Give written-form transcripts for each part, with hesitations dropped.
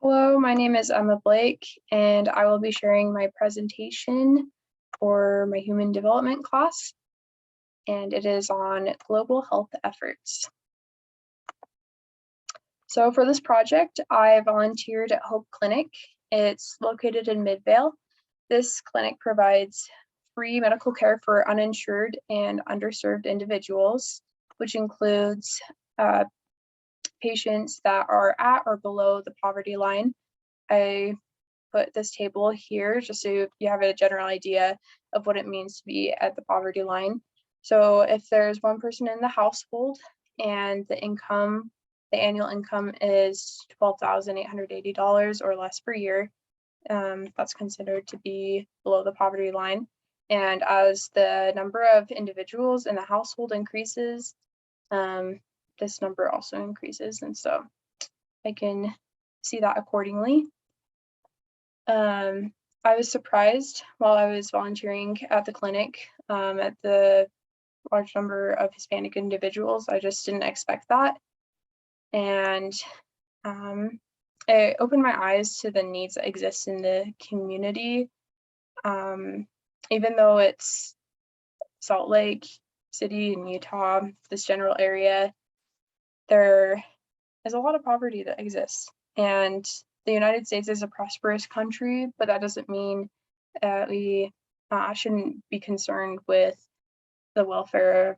Hello, my name is Emma Blake, and I will be sharing my presentation for my human development class, and it is on global health efforts. So for this project, I volunteered at Hope Clinic. It's located in Midvale. This clinic provides free medical care for uninsured and underserved individuals, which includes patients that are at or below the poverty line. I put this table here just so you have a general idea of what it means to be at the poverty line. So if there's one person in the household and the annual income is $12,880 or less per year, that's considered to be below the poverty line. And as the number of individuals in the household increases, this number also increases. And so I can see that accordingly. I was surprised while I was volunteering at the clinic at the large number of Hispanic individuals. I just didn't expect that. And it opened my eyes to the needs that exist in the community. Even though it's Salt Lake City in Utah, this general area, there is a lot of poverty that exists. And the United States is a prosperous country, but that doesn't mean we shouldn't be concerned with the welfare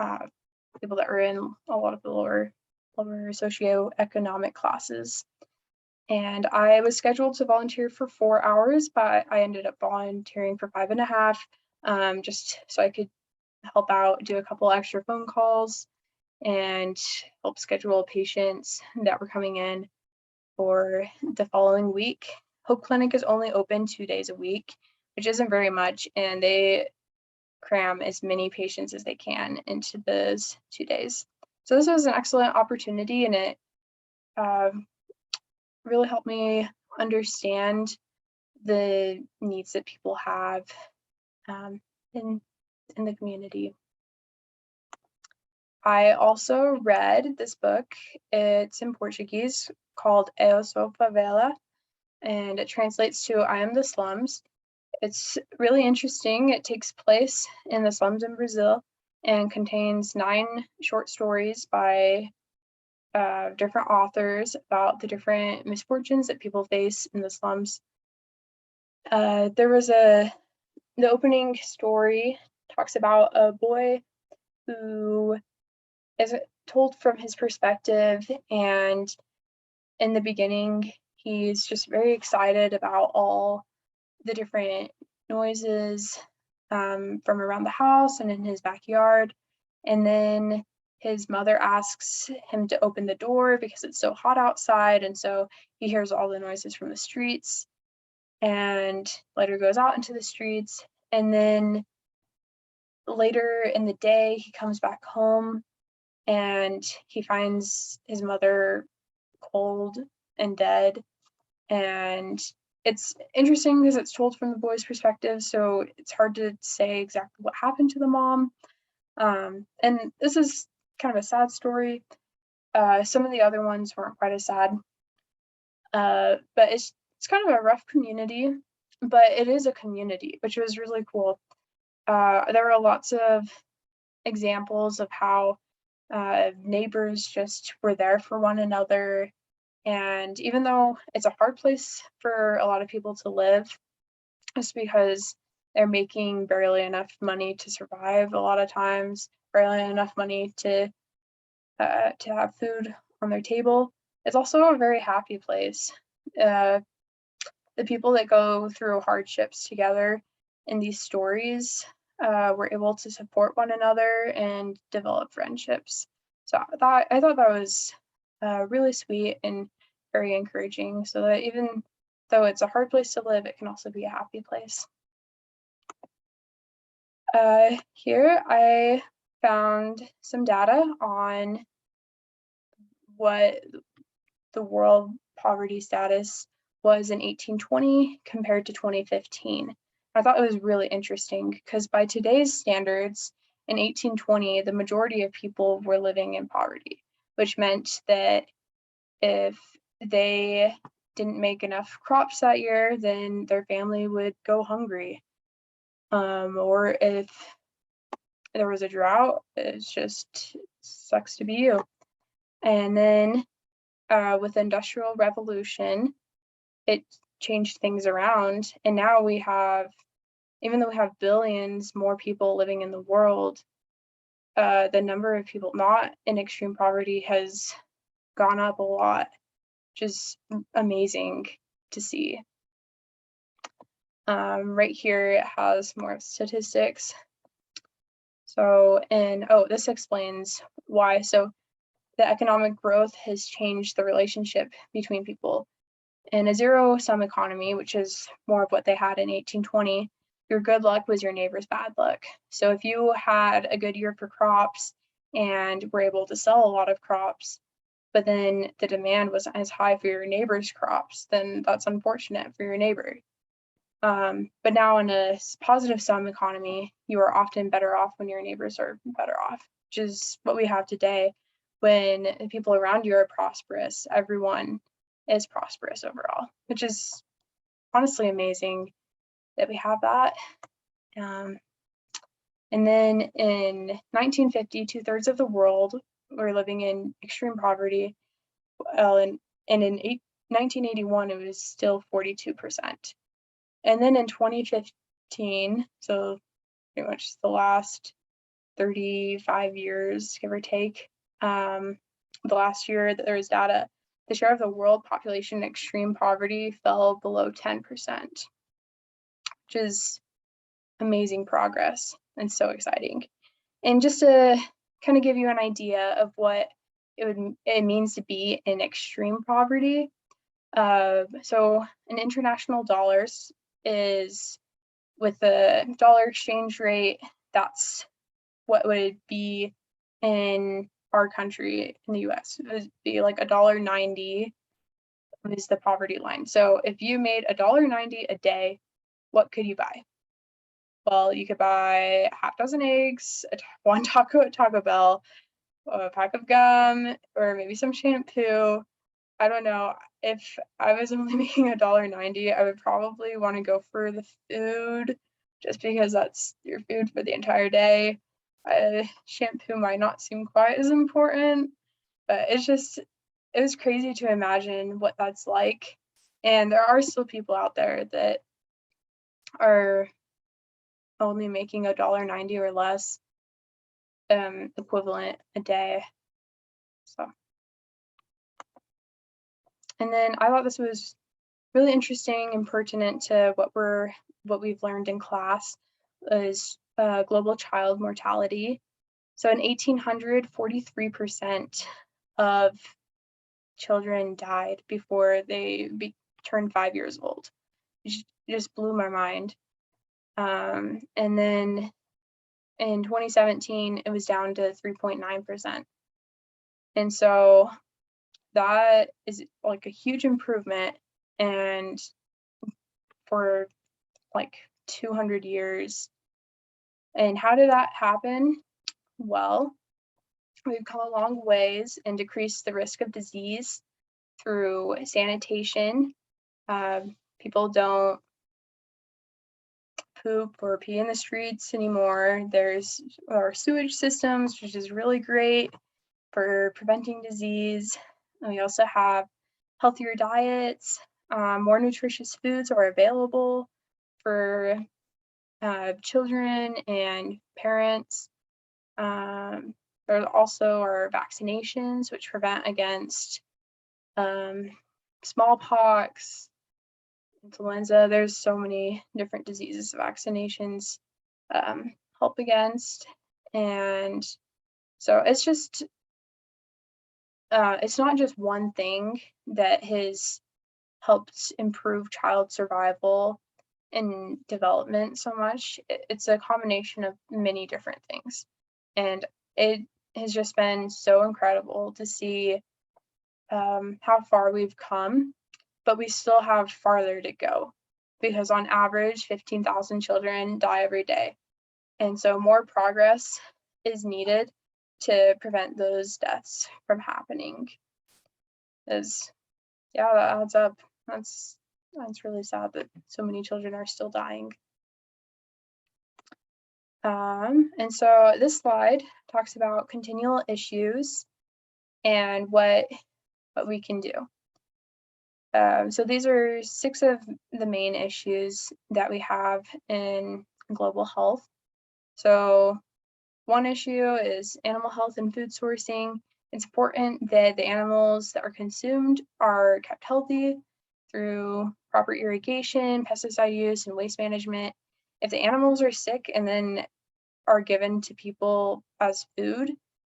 of people that are in a lot of the lower socioeconomic classes. And I was scheduled to volunteer for 4 hours, but I ended up volunteering for 5.5, just so I could help out, do a couple extra phone calls, and help schedule patients that were coming in for the following week. Hope Clinic is only open 2 days a week, which isn't very much, and they cram as many patients as they can into those 2 days. So this was an excellent opportunity, and it really helped me understand the needs that people have in the community. I also read this book. It's in Portuguese, called Eu Sou Favela, and it translates to I Am the Slums. It's really interesting. It takes place in the slums in Brazil and contains 9 short stories by different authors about the different misfortunes that people face in the slums. The opening story talks about a boy who is told from his perspective, and in the beginning, he's just very excited about all the different noises from around the house and in his backyard. And then his mother asks him to open the door because it's so hot outside. And so he hears all the noises from the streets and later goes out into the streets. And then later in the day, he comes back home and he finds his mother cold and dead. And it's interesting because it's told from the boy's perspective, so it's hard to say exactly what happened to the mom. And this is kind of a sad story. Some of the other ones weren't quite as sad. But it's kind of a rough community, but it is a community, which was really cool. There were lots of examples of how neighbors just were there for one another. And even though it's a hard place for a lot of people to live, just because they're making barely enough money to survive a lot of times, barely enough money to have food on their table, it's also a very happy place. The people that go through hardships together in these stories were able to support one another and develop friendships. So I thought that was really sweet and very encouraging, so that even though it's a hard place to live, it can also be a happy place. Here I found some data on what the world poverty status was in 1820 compared to 2015. I thought it was really interesting because by today's standards, in 1820, the majority of people were living in poverty, which meant that if they didn't make enough crops that year, then their family would go hungry. Or if there was a drought, it sucks to be you. And then with the Industrial Revolution, it changed things around. And now we have, even though we have billions more people living in the world, the number of people not in extreme poverty has gone up a lot, which is amazing to see. Right here, it has more statistics. So, this explains why. So the economic growth has changed the relationship between people. In a zero-sum economy, which is more of what they had in 1820, your good luck was your neighbor's bad luck. So if you had a good year for crops and were able to sell a lot of crops, but then the demand wasn't as high for your neighbor's crops, then that's unfortunate for your neighbor. But now in a positive sum economy, you are often better off when your neighbors are better off, which is what we have today. When the people around you are prosperous, everyone is prosperous overall, which is honestly amazing that we have that. And then in 1950, 2/3 of the world were living in extreme poverty. And in 1981, it was still 42%. And then in 2015, so pretty much the last 35 years, give or take, the last year that there was data, the share of the world population in extreme poverty fell below 10%, which is amazing progress and so exciting. And just to kind of give you an idea of what it means to be in extreme poverty, so in international dollars is, with the dollar exchange rate, that's what would be in our country, in the US. It would be like $1.90 is the poverty line. So if you made $1.90 a day, what could you buy? Well, you could buy a half dozen eggs, one taco at Taco Bell, a pack of gum, or maybe some shampoo. I don't know. If I was only making $1.90, I would probably want to go for the food, just because that's your food for the entire day. Shampoo might not seem quite as important, but it was crazy to imagine what that's like. And there are still people out there that are only making $1.90 or less equivalent a day. So, and then I thought this was really interesting and pertinent to what we've learned in class, is global child mortality. So in 1800, 43% of children died before they turned 5 years old. It just blew my mind. And then in 2017, it was down to 3.9%. And so that is like a huge improvement, and for like 200 years. And how did that happen? Well, we've come a long ways and decreased the risk of disease through sanitation. People don't poop or pee in the streets anymore. There's our sewage systems, which is really great for preventing disease. And we also have healthier diets. More nutritious foods are available for children and parents. There also are vaccinations, which prevent against smallpox, influenza. There's so many different diseases vaccinations help against. And so it's not just one thing that has helped improve child survival and development so much. It's a combination of many different things. And it has just been so incredible to see how far we've come, but we still have farther to go, because on average, 15,000 children die every day. And so more progress is needed to prevent those deaths from happening. Yeah, that adds up. That's really sad that so many children are still dying. And so this slide talks about continual issues and what we can do. So these are 6 of the main issues that we have in global health. So one issue is animal health and food sourcing. It's important that the animals that are consumed are kept healthy through proper irrigation, pesticide use, and waste management. If the animals are sick and then are given to people as food,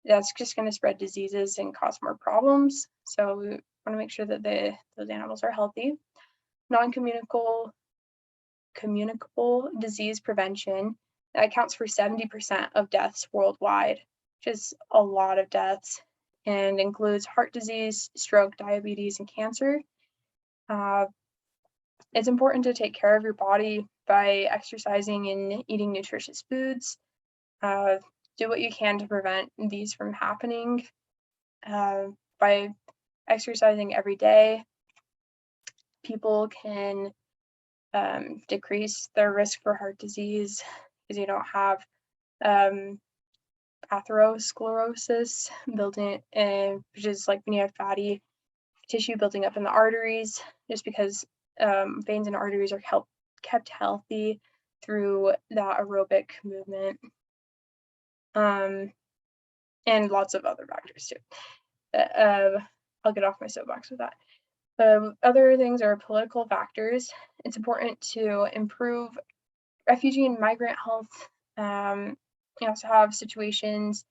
that's just going to spread diseases and cause more problems. So we want to make sure that those animals are healthy. Non-communicable disease prevention, that accounts for 70% of deaths worldwide, which is a lot of deaths, and includes heart disease, stroke, diabetes, and cancer. It's important to take care of your body by exercising and eating nutritious foods. Do what you can to prevent these from happening by exercising every day. People can decrease their risk for heart disease because you don't have atherosclerosis building, which is like when you have fatty tissue building up in the arteries, just because veins and arteries are kept healthy through that aerobic movement. And lots of other factors too. I'll get off my soapbox with that. Other things are political factors. It's important to improve refugee and migrant health. You also have situations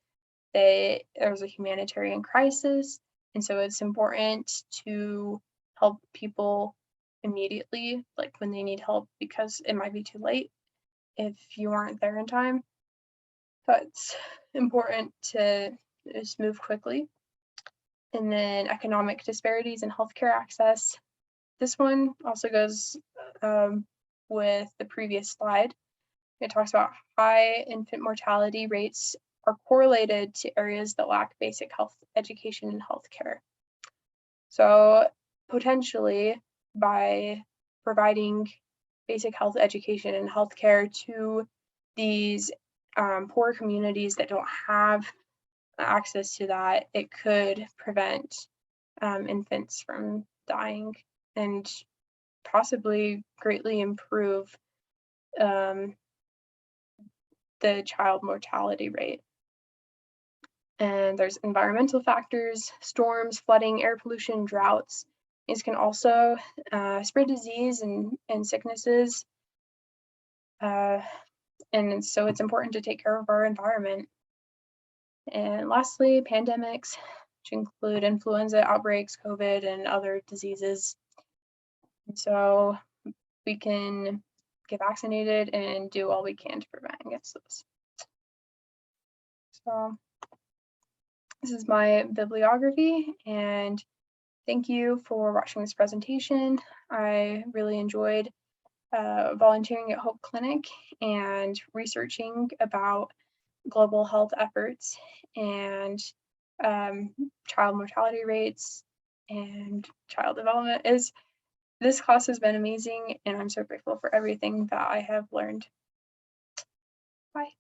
that there's a humanitarian crisis, and so it's important to help people immediately, like when they need help, because it might be too late if you aren't there in time. But it's important to just move quickly. And then economic disparities in healthcare access. This one also goes with the previous slide. It talks about high infant mortality rates are correlated to areas that lack basic health education and healthcare. So potentially by providing basic health education and healthcare to these poor communities that don't have access to that, it could prevent infants from dying and possibly greatly improve the child mortality rate. And there's environmental factors, storms, flooding, air pollution, droughts. These can also spread disease and sicknesses. And so it's important to take care of our environment. And lastly, pandemics, which include influenza outbreaks, COVID, and other diseases. And so we can get vaccinated and do all we can to prevent against those. So this is my bibliography, and thank you for watching this presentation. I really enjoyed volunteering at Hope Clinic and researching about global health efforts and child mortality rates and child development. This class has been amazing, and I'm so grateful for everything that I have learned. Bye.